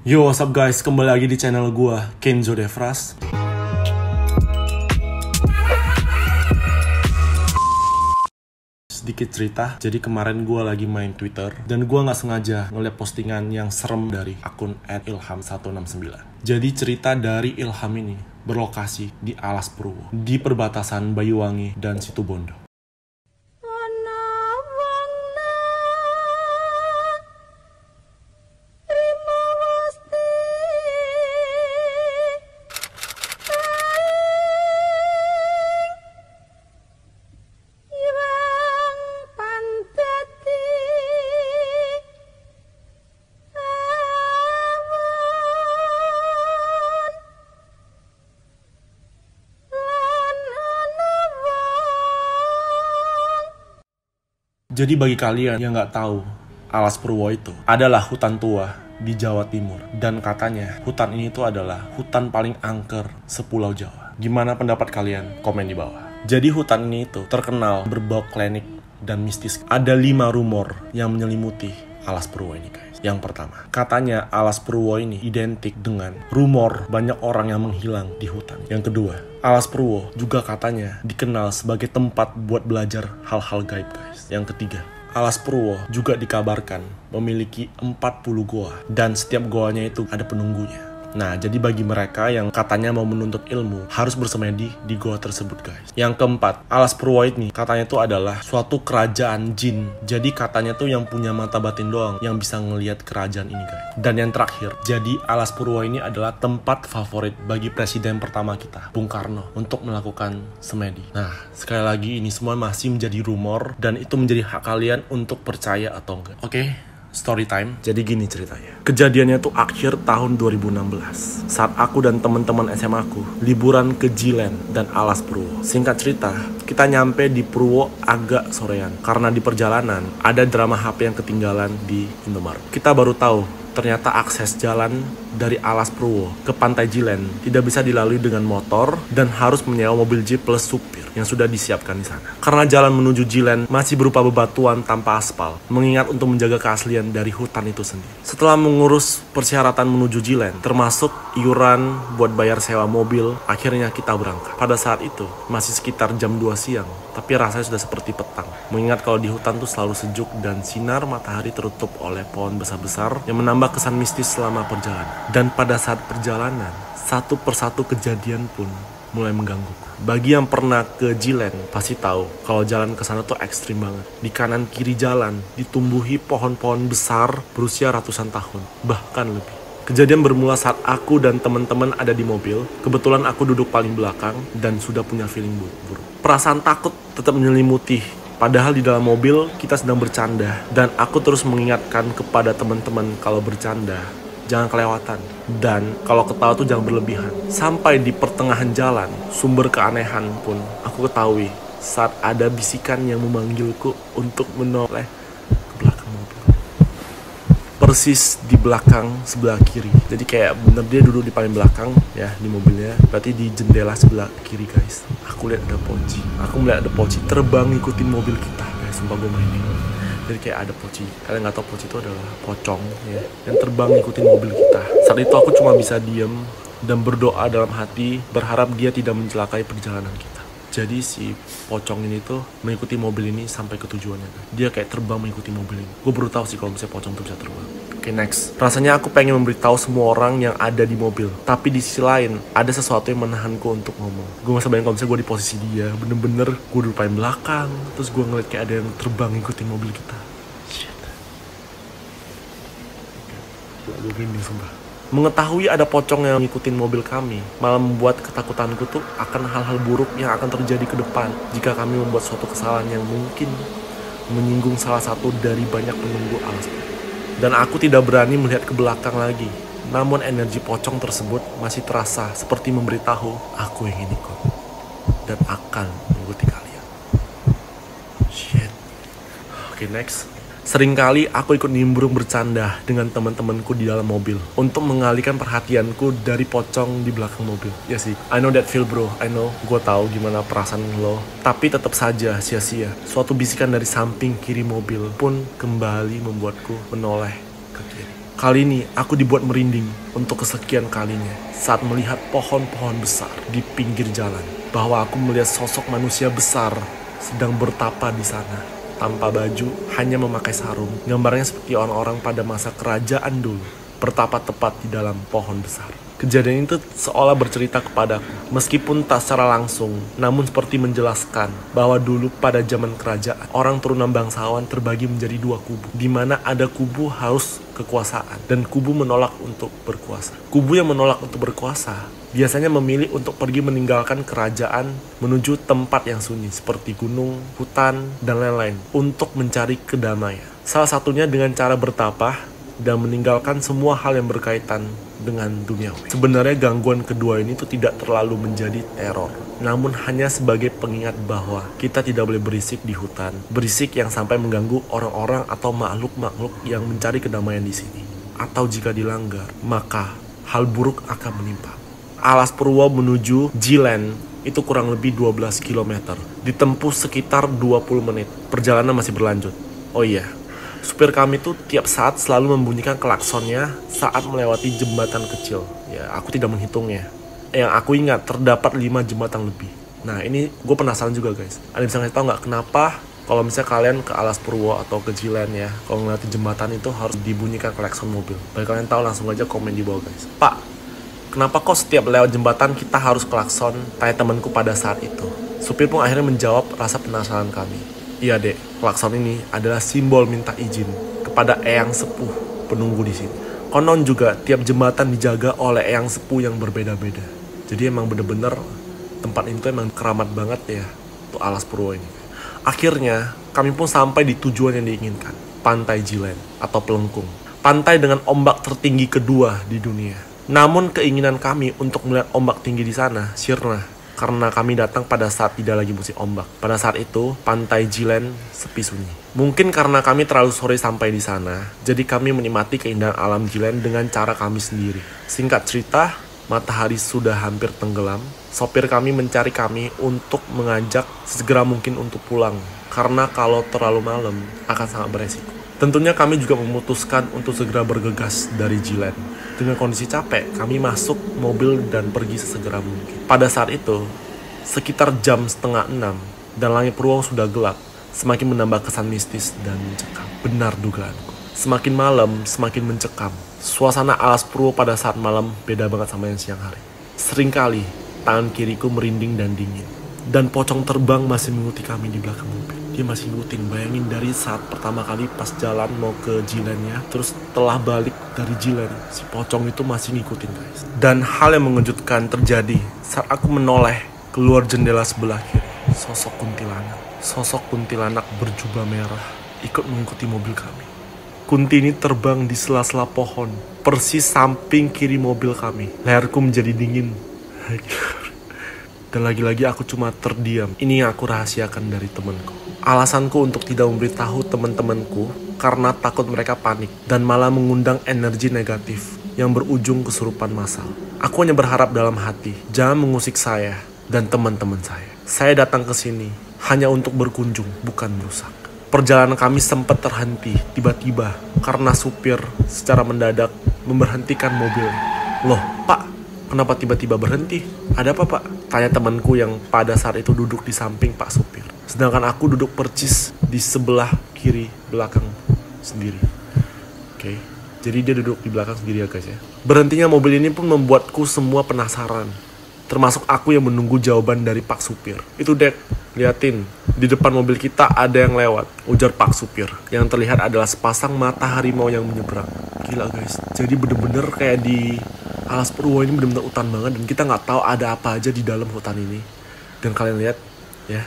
Yo, what's up guys? Kembali lagi di channel gua, Kenzo Devras. Sedikit cerita, jadi kemarin gua lagi main Twitter dan gua nggak sengaja ngeliat postingan yang serem dari akun @ilham169. Jadi cerita dari Ilham ini berlokasi di Alas Purwo, di perbatasan Banyuwangi dan Situbondo. Jadi bagi kalian yang nggak tahu, Alas Purwo itu adalah hutan tua di Jawa Timur. Dan katanya hutan ini tuh adalah hutan paling angker sepulau Jawa. Gimana pendapat kalian? Komen di bawah. Jadi hutan ini itu terkenal berbau klinik dan mistis. Ada 5 rumor yang menyelimuti Alas Purwo ini guys. Yang pertama, katanya Alas Purwo ini identik dengan rumor banyak orang yang menghilang di hutan. Yang kedua, Alas Purwo juga katanya dikenal sebagai tempat buat belajar hal-hal gaib guys. Yang ketiga, Alas Purwo juga dikabarkan memiliki 40 goa dan setiap goanya itu ada penunggunya. Nah, jadi bagi mereka yang katanya mau menuntut ilmu, harus bersemedi di goa tersebut guys. Yang keempat, Alas Purwo ini katanya itu adalah suatu kerajaan jin. Jadi katanya tuh yang punya mata batin doang yang bisa ngelihat kerajaan ini guys. Dan yang terakhir, jadi Alas Purwo ini adalah tempat favorit bagi presiden pertama kita, Bung Karno, untuk melakukan semedi. Nah, sekali lagi ini semua masih menjadi rumor dan itu menjadi hak kalian untuk percaya atau enggak. Oke? Story time. Jadi gini ceritanya. Kejadiannya tuh akhir tahun 2016. Saat aku dan teman-teman SMA aku liburan ke Jilen dan Alas Purwo. Singkat cerita, kita nyampe di Purwo agak sorean karena di perjalanan ada drama HP yang ketinggalan di Indomaret. Kita baru tahu ternyata akses jalan dari Alas Purwo ke Pantai Jilen tidak bisa dilalui dengan motor dan harus menyewa mobil jeep plus supir yang sudah disiapkan di sana. Karena jalan menuju Jilen masih berupa bebatuan tanpa aspal, mengingat untuk menjaga keaslian dari hutan itu sendiri. Setelah mengurus persyaratan menuju Jilen, termasuk iuran buat bayar sewa mobil, akhirnya kita berangkat. Pada saat itu masih sekitar jam 2 siang, tapi rasanya sudah seperti petang. Mengingat kalau di hutan tuh selalu sejuk dan sinar matahari tertutup oleh pohon besar-besar yang menambah kesan mistis selama perjalanan. Dan pada saat perjalanan, satu persatu kejadian pun mulai menggangguku. Bagi yang pernah ke Jilen pasti tahu kalau jalan ke sana tuh ekstrim banget. Di kanan kiri jalan ditumbuhi pohon-pohon besar berusia ratusan tahun, bahkan lebih. Kejadian bermula saat aku dan teman-teman ada di mobil. Kebetulan aku duduk paling belakang dan sudah punya feeling buruk. Perasaan takut tetap menyelimuti. Padahal di dalam mobil kita sedang bercanda dan aku terus mengingatkan kepada teman-teman kalau bercanda jangan kelewatan. Dan kalau ketawa tuh jangan berlebihan. Sampai di pertengahan jalan, sumber keanehan pun aku ketahui saat ada bisikan yang memanggilku untuk menoleh ke belakang mobil. Persis di belakang sebelah kiri. Jadi kayak bener dia duduk di paling belakang ya di mobilnya. Berarti di jendela sebelah kiri guys. Aku lihat ada poci. Aku melihat ada poci terbang ngikutin mobil kita. Guys, sumpah gue merinding. Jadi kayak ada poci. Kalian nggak tahu poci itu adalah pocong ya, yang terbang ngikutin mobil kita. Saat itu aku cuma bisa diem dan berdoa dalam hati, berharap dia tidak mencelakai perjalanan kita. Jadi si pocong ini tuh mengikuti mobil ini sampai ke tujuannya kan. Dia kayak terbang mengikuti mobil ini. Gue baru tahu sih kalau misalnya pocong tuh bisa terbang. Oke, next. Rasanya aku pengen memberitahu semua orang yang ada di mobil. Tapi di sisi lain, ada sesuatu yang menahanku untuk ngomong. Gue gak bisa bayangin kalau misalnya gue di posisi dia. Bener-bener gue duduk paling belakang. Terus gue ngeliat kayak ada yang terbang ngikutin mobil kita. Shit. Gue gini sumpah. Mengetahui ada pocong yang ngikutin mobil kami malah membuat ketakutanku tuh akan hal-hal buruk yang akan terjadi ke depan jika kami membuat suatu kesalahan yang mungkin menyinggung salah satu dari banyak penunggu Alas Purwo. Dan aku tidak berani melihat ke belakang lagi. Namun energi pocong tersebut masih terasa seperti memberitahu aku yang ini kok dan akan mengikuti kalian. Shit. Oke, next. Seringkali aku ikut nimbrung bercanda dengan teman-temanku di dalam mobil untuk mengalihkan perhatianku dari pocong di belakang mobil. Ya sih, I know that feel bro, I know, gue tahu gimana perasaan lo. Tapi tetap saja sia-sia. Suatu bisikan dari samping kiri mobil pun kembali membuatku menoleh ke kiri. Kali ini aku dibuat merinding untuk kesekian kalinya saat melihat pohon-pohon besar di pinggir jalan. Bahwa aku melihat sosok manusia besar sedang bertapa di sana. Tanpa baju, hanya memakai sarung. Gambarnya seperti orang-orang pada masa kerajaan dulu, bertapa tepat di dalam pohon besar. Kejadian itu seolah bercerita kepadaku, meskipun tak secara langsung, namun seperti menjelaskan bahwa dulu pada zaman kerajaan, orang turunan bangsawan terbagi menjadi dua kubu, di mana ada kubu haus kekuasaan dan kubu menolak untuk berkuasa. Kubu yang menolak untuk berkuasa biasanya memilih untuk pergi meninggalkan kerajaan menuju tempat yang sunyi seperti gunung, hutan, dan lain-lain untuk mencari kedamaian. Salah satunya dengan cara bertapa dan meninggalkan semua hal yang berkaitan dengan duniawi. Sebenarnya gangguan kedua ini tuh tidak terlalu menjadi teror, namun hanya sebagai pengingat bahwa kita tidak boleh berisik di hutan, berisik yang sampai mengganggu orang-orang atau makhluk-makhluk yang mencari kedamaian di sini. Atau jika dilanggar, maka hal buruk akan menimpa. Alas Purwo menuju Jilen itu kurang lebih 12 km, ditempuh sekitar 20 menit. Perjalanan masih berlanjut. Oh iya, supir kami tuh tiap saat selalu membunyikan klaksonnya saat melewati jembatan kecil. Ya, aku tidak menghitungnya. Yang aku ingat terdapat 5 jembatan lebih. Nah, ini gue penasaran juga guys. Ada bisa ngasih tau nggak kenapa kalau misalnya kalian ke Alas Purwo atau ke Jilen ya, kalau ngeliatin jembatan itu harus dibunyikan klakson mobil. Bagi kalian tahu langsung aja komen di bawah guys. Pak, kenapa kok setiap lewat jembatan kita harus klakson? Tanya temanku pada saat itu. Supir pun akhirnya menjawab rasa penasaran kami. Iya dek, klakson ini adalah simbol minta izin kepada eyang sepuh penunggu di sini. Konon juga tiap jembatan dijaga oleh eyang sepuh yang berbeda-beda. Jadi emang bener-bener tempat itu emang keramat banget ya untuk Alas Purwo ini. Akhirnya kami pun sampai di tujuan yang diinginkan, Pantai Jilen atau Pelengkung. Pantai dengan ombak tertinggi kedua di dunia. Namun keinginan kami untuk melihat ombak tinggi di sana sirna karena kami datang pada saat tidak lagi musim ombak. Pada saat itu, Pantai Jilen sepi sunyi. Mungkin karena kami terlalu sore sampai di sana, jadi kami menikmati keindahan alam Jilen dengan cara kami sendiri. Singkat cerita, matahari sudah hampir tenggelam. Sopir kami mencari kami untuk mengajak segera mungkin untuk pulang, karena kalau terlalu malam akan sangat beresiko. Tentunya kami juga memutuskan untuk segera bergegas dari Jilen. Dengan kondisi capek, kami masuk mobil dan pergi sesegera mungkin. Pada saat itu, sekitar jam 5:30 dan langit Purwo sudah gelap, semakin menambah kesan mistis dan mencekam. Benar dugaanku. Semakin malam, semakin mencekam. Suasana Alas Purwo pada saat malam beda banget sama yang siang hari. Seringkali, tangan kiriku merinding dan dingin. Dan pocong terbang masih mengikuti kami di belakang mobil. Dia masih ngikutin, bayangin dari saat pertama kali pas jalan mau ke Jilennya, terus setelah balik dari Jilen, si pocong itu masih ngikutin guys. Dan hal yang mengejutkan terjadi saat aku menoleh keluar jendela sebelah kiri. Sosok kuntilanak berjubah merah ikut mengikuti mobil kami. Kunti ini terbang di sela-sela pohon, persis samping kiri mobil kami. Leherku menjadi dingin. Dan lagi-lagi aku cuma terdiam. Ini yang aku rahasiakan dari temanku. Alasanku untuk tidak memberitahu teman-temanku karena takut mereka panik dan malah mengundang energi negatif yang berujung kesurupan massal. Aku hanya berharap dalam hati, jangan mengusik saya dan teman-teman saya. Saya datang ke sini hanya untuk berkunjung, bukan merusak. Perjalanan kami sempat terhenti tiba-tiba karena supir secara mendadak memberhentikan mobilnya. Loh, Pak, kenapa tiba-tiba berhenti? Ada apa, Pak? Tanya temanku yang pada saat itu duduk di samping Pak supir. Sedangkan aku duduk percis di sebelah kiri belakang sendiri. Oke, jadi dia duduk di belakang sendiri ya guys ya. Berhentinya mobil ini pun membuatku semua penasaran. Termasuk aku yang menunggu jawaban dari Pak supir. Itu Dek, liatin. Di depan mobil kita ada yang lewat, ujar Pak supir. Yang terlihat adalah sepasang mata harimau yang menyeberang. Gila guys, jadi bener-bener kayak di Alas Purwo ini bener-bener hutan banget. Dan kita gak tahu ada apa aja di dalam hutan ini. Dan kalian lihat ya,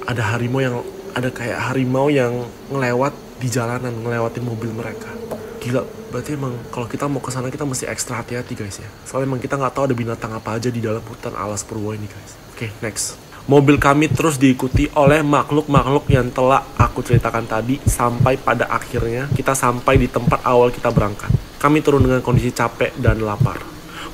ada kayak harimau yang ngelewat di jalanan, ngelewatin mobil mereka. Gila, berarti emang kalau kita mau kesana kita mesti ekstra hati-hati guys ya. Soalnya emang kita nggak tahu ada binatang apa aja di dalam hutan Alas Purwo ini guys. Oke, next. Mobil kami terus diikuti oleh makhluk-makhluk yang telah aku ceritakan tadi sampai pada akhirnya kita sampai di tempat awal kita berangkat. Kami turun dengan kondisi capek dan lapar.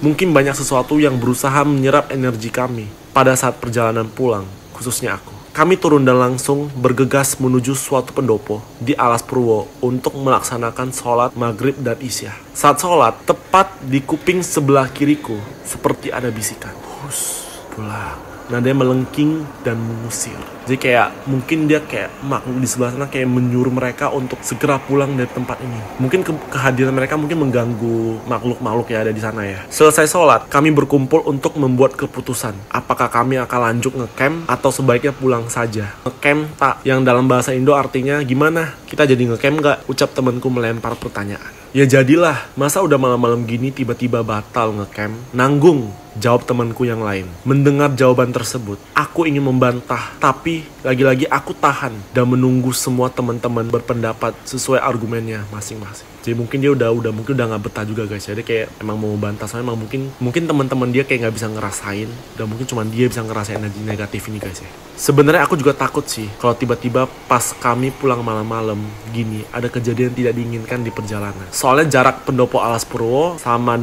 Mungkin banyak sesuatu yang berusaha menyerap energi kami pada saat perjalanan pulang, khususnya aku. kami turun dan langsung bergegas menuju suatu pendopo di Alas Purwo untuk melaksanakan sholat maghrib dan isya. Saat sholat, tepat di kuping sebelah kiriku, seperti ada bisikan. Hus, pulang. Nada melengking dan mengusir. Jadi kayak mungkin dia kayak makhluk di sebelah sana kayak menyuruh mereka untuk segera pulang dari tempat ini. Mungkin kehadiran mereka mungkin mengganggu makhluk-makhluk yang ada di sana ya. Selesai sholat, kami berkumpul untuk membuat keputusan. Apakah kami akan lanjut ngecamp atau sebaiknya pulang saja. Ngecamp tak, yang dalam bahasa Indo artinya gimana? Kita jadi ngecamp gak? Ucap temanku melempar pertanyaan. Ya jadilah, masa udah malam-malam gini tiba-tiba batal ngecamp? Nanggung, jawab temanku yang lain. Mendengar jawaban tersebut, aku ingin membantah, tapi lagi-lagi aku tahan dan menunggu semua teman-teman berpendapat sesuai argumennya masing-masing. Jadi mungkin dia udah nggak betah juga guys. Jadi kayak emang mau bantah, soalnya emang mungkin teman-teman dia kayak nggak bisa ngerasain, dan mungkin cuma dia bisa ngerasain energi negatif ini guys ya. Sebenarnya aku juga takut sih kalau tiba-tiba pas kami pulang malam-malam gini ada kejadian tidak diinginkan di perjalanan. Soalnya jarak pendopo Alas Purwo sampai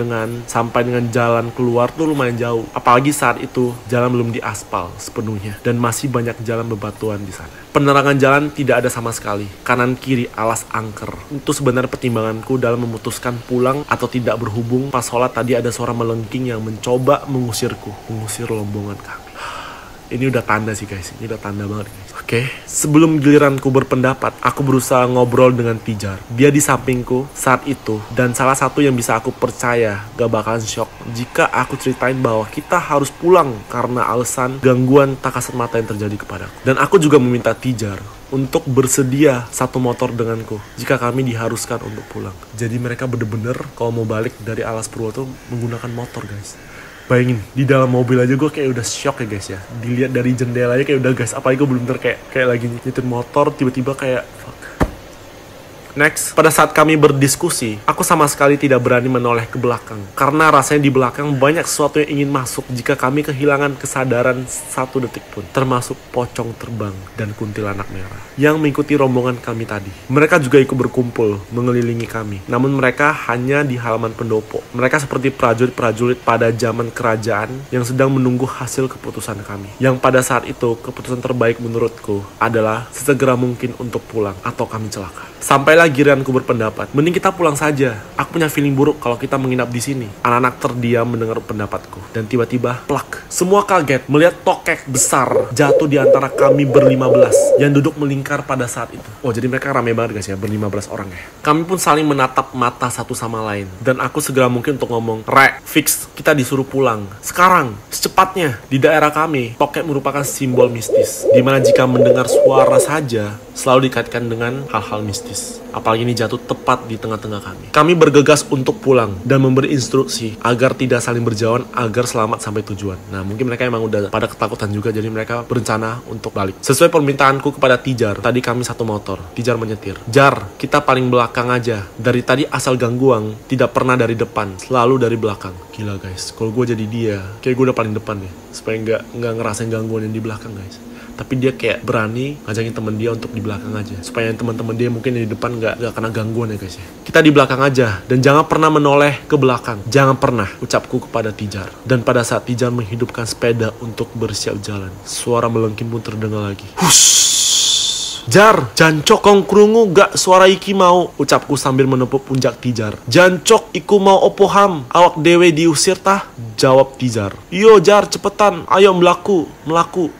dengan jalan keluar tuh lumayan jauh. Apalagi saat itu jalan belum diaspal sepenuhnya dan masih banyak jalan bebatuan di sana. Penerangan jalan tidak ada sama sekali. Kanan kiri alas angker. Itu sebenarnya pertimbanganku dalam memutuskan pulang atau tidak berhubung. Pas sholat tadi ada suara melengking yang mencoba mengusir rombongan kami. Ini udah tanda sih guys, ini udah tanda banget guys. Oke, sebelum giliranku berpendapat, aku berusaha ngobrol dengan Tijar. Dia di sampingku saat itu, dan salah satu yang bisa aku percaya gak bakalan shock jika aku ceritain bahwa kita harus pulang karena alasan gangguan tak kasat mata yang terjadi kepadaku. Dan aku juga meminta Tijar untuk bersedia satu motor denganku jika kami diharuskan untuk pulang. Jadi mereka bener-bener kalau mau balik dari Alas Purwo tuh menggunakan motor guys. Bayangin, di dalam mobil aja gue kayak udah shock ya guys ya. Dilihat dari jendela aja kayak udah guys, apalagi gue belum kayak lagi nyetir motor, tiba-tiba kayak fuck. Next, pada saat kami berdiskusi, aku sama sekali tidak berani menoleh ke belakang. Karena rasanya di belakang banyak sesuatu yang ingin masuk jika kami kehilangan kesadaran satu detik pun. Termasuk pocong terbang dan kuntilanak merah yang mengikuti rombongan kami tadi. Mereka juga ikut berkumpul mengelilingi kami. Namun mereka hanya di halaman pendopo. Mereka seperti prajurit-prajurit pada zaman kerajaan yang sedang menunggu hasil keputusan kami. Yang pada saat itu, keputusan terbaik menurutku adalah sesegera mungkin untuk pulang atau kami celaka. Sampailah giliranku berpendapat, mending kita pulang saja. Aku punya feeling buruk kalau kita menginap di sini. Anak-anak terdiam mendengar pendapatku. Dan tiba-tiba, plak. Semua kaget melihat tokek besar jatuh di antara kami ber-15 yang duduk melingkar pada saat itu. Oh, jadi mereka rame banget guys ya, ber-15 orang ya. Kami pun saling menatap mata satu sama lain. Dan aku segera mungkin untuk ngomong, Rek, fix, kita disuruh pulang. Sekarang, secepatnya. Di daerah kami, tokek merupakan simbol mistis. Dimana jika mendengar suara saja, selalu dikaitkan dengan hal-hal mistis. Apalagi ini jatuh tepat di tengah-tengah kami. Kami bergegas untuk pulang dan memberi instruksi agar tidak saling berjauhan agar selamat sampai tujuan. Nah, mungkin mereka emang udah pada ketakutan juga, jadi mereka berencana untuk balik. Sesuai permintaanku kepada Tijar, tadi kami satu motor. Tijar menyetir. Jar, kita paling belakang aja. Dari tadi asal gangguan, tidak pernah dari depan, selalu dari belakang. Gila guys, kalau gue jadi dia, kayak gue udah paling depan nih, supaya nggak ngerasain gangguan yang di belakang guys. Tapi dia kayak berani ngajakin temen dia untuk di belakang aja, supaya teman-teman dia mungkin di depan nggak kena gangguan ya guys ya. Kita di belakang aja dan jangan pernah menoleh ke belakang. Jangan pernah, ucapku kepada Tijar. Dan pada saat Tijar menghidupkan sepeda untuk bersiap jalan, suara melengking pun terdengar lagi. Hush! Jar, jancok kong krungu gak suara iki mau, ucapku sambil menepuk pundak Tijar. Jancok iku mau opo ham, awak dewe diusir tah, jawab Tijar. Yo Jar, cepetan, ayo melaku.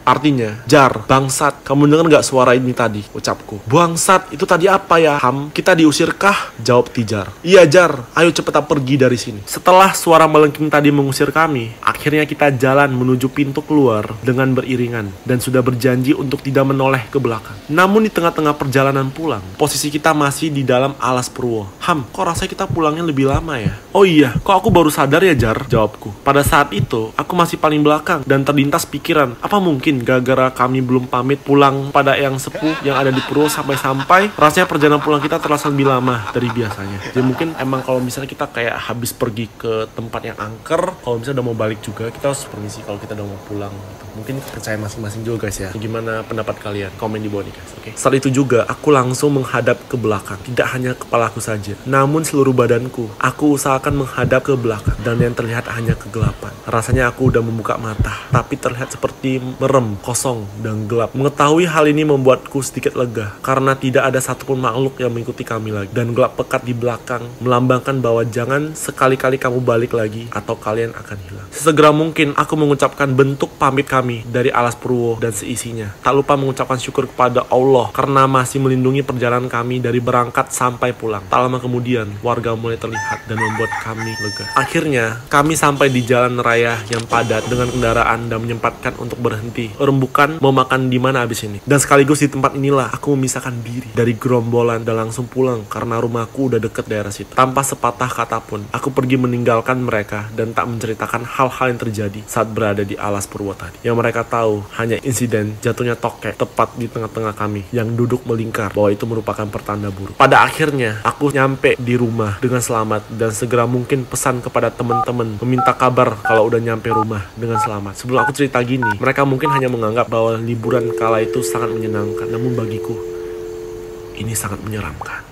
Artinya, Jar, bangsat, kamu dengar gak suara ini tadi, ucapku. Bangsat, itu tadi apa ya ham? Kita diusir kah? Jawab Tijar. Iya Jar, ayo cepetan pergi dari sini. Setelah suara melengking tadi mengusir kami, akhirnya kita jalan menuju pintu keluar dengan beriringan dan sudah berjanji untuk tidak menoleh ke belakang. Namun di tengah-tengah perjalanan pulang, posisi kita masih di dalam Alas Purwo. Ham, kok rasanya kita pulangnya lebih lama ya? Oh iya, kok aku baru sadar ya Jar? Jawabku. Pada saat itu, aku masih paling belakang dan terlintas pikiran, apa mungkin gara-gara kami belum pamit pulang pada yang sepuh yang ada di Purwo sampai-sampai rasanya perjalanan pulang kita terasa lebih lama dari biasanya. Jadi mungkin emang kalau misalnya kita kayak habis pergi ke tempat yang angker, kalau misalnya udah mau balik juga, kita harus permisi kalau kita udah mau pulang gitu. Mungkin kepercayaan masing-masing juga guys ya. Gimana pendapat kalian? Komen di bawah nih guys. Oke. Saat itu juga aku langsung menghadap ke belakang. Tidak hanya kepalaku saja, namun seluruh badanku. Aku usahakan menghadap ke belakang dan yang terlihat hanya kegelapan. Rasanya aku udah membuka mata, tapi terlihat seperti merem, kosong, dan gelap. Mengetahui hal ini membuatku sedikit lega, karena tidak ada satupun makhluk yang mengikuti kami lagi. Dan gelap pekat di belakang melambangkan bahwa jangan sekali-kali kamu balik lagi atau kalian akan hilang. Sesegera mungkin aku mengucapkan bentuk pamit kami dari Alas Purwo dan seisinya. Tak lupa mengucapkan syukur kepada Allah karena masih melindungi perjalanan kami dari berangkat sampai pulang. Tak lama kemudian warga mulai terlihat dan membuat kami lega. Akhirnya kami sampai di jalan raya yang padat dengan kendaraan dan menyempatkan untuk berhenti rembukan mau makan di mana abis ini. Dan sekaligus di tempat inilah aku memisahkan diri dari gerombolan dan langsung pulang karena rumahku udah deket daerah situ. Tanpa sepatah kata pun aku pergi meninggalkan mereka dan tak menceritakan hal-hal yang terjadi saat berada di Alas Purwo tadi. Yang mereka tahu hanya insiden jatuhnya tokek tepat di tengah-tengah kami yang duduk melingkar, bahwa itu merupakan pertanda buruk. Pada akhirnya aku nyampe di rumah dengan selamat dan segera mungkin pesan kepada teman-teman meminta kabar kalau udah nyampe rumah dengan selamat. Sebelum aku cerita gini, mereka mungkin hanya menganggap bahwa liburan kala itu sangat menyenangkan, namun bagiku ini sangat menyeramkan.